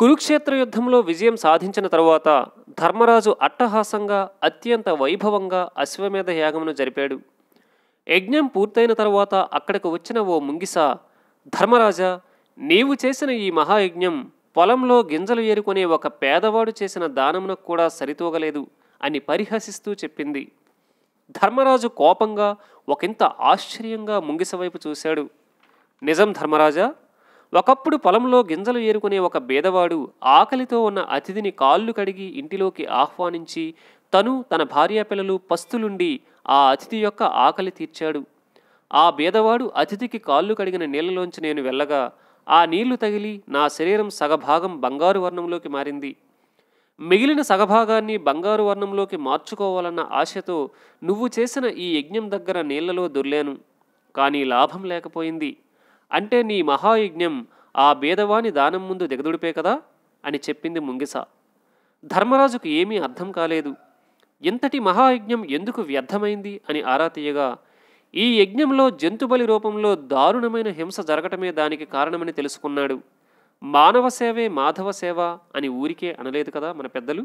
కురుక్షేత్ర యుద్ధంలో విజయం సాధించిన తరువాత ధర్మరాజు అట్టహాసంగా అత్యంత వైభవంగా అశ్వమేధ యాగమును జరిపాడు. యజ్ఞం పూర్తయిన తరువాత అక్కడికి వచ్చిన ఓ ముంగిస, ధర్మరాజా, నీవు చేసిన ఈ మహాయజ్ఞం పొలంలో గింజలు ఏరుకునే ఒక పేదవాడు చేసిన దానమునకు కూడా సరితూగలేదు అని పరిహసిస్తూ చెప్పింది. ధర్మరాజు కోపంగా ఒకంత ఆశ్చర్యంగా ముంగిస వైపు చూశాడు. నిజం ధర్మరాజా, ఒకప్పుడు పొలంలో గింజలు ఏరుకునే ఒక బేదవాడు ఆకలితో ఉన్న అతిథిని కాళ్ళు కడిగి ఇంటిలోకి ఆహ్వానించి తను తన భార్యాపిల్లలు పస్తులుండి ఆ అతిథి యొక్క ఆకలి తీర్చాడు. ఆ బేదవాడు అతిథికి కాళ్ళు కడిగిన నీళ్లలోంచి నేను వెళ్ళగా ఆ నీళ్లు తగిలి నా శరీరం సగభాగం బంగారు వర్ణంలోకి మారింది. మిగిలిన సగభాగాన్ని బంగారు వర్ణంలోకి మార్చుకోవాలన్న ఆశతో నువ్వు చేసిన ఈ యజ్ఞం దగ్గర నీళ్లలో దొర్లాను, కానీ లాభం లేకపోయింది. అంటే నీ మహాయజ్ఞం ఆ బేదవాని దానం ముందు దిగదుడిపే కదా అని చెప్పింది ముంగిస. ధర్మరాజుకు ఏమీ అర్థం కాలేదు. ఇంతటి మహాయజ్ఞం ఎందుకు వ్యర్థమైంది అని ఆరా తీయగా ఈ యజ్ఞంలో జంతుబలి రూపంలో దారుణమైన హింస జరగటమే దానికి కారణమని తెలుసుకున్నాడు. మానవ సేవే మాధవ సేవ అని ఊరికే అనలేదు కదా మన పెద్దలు.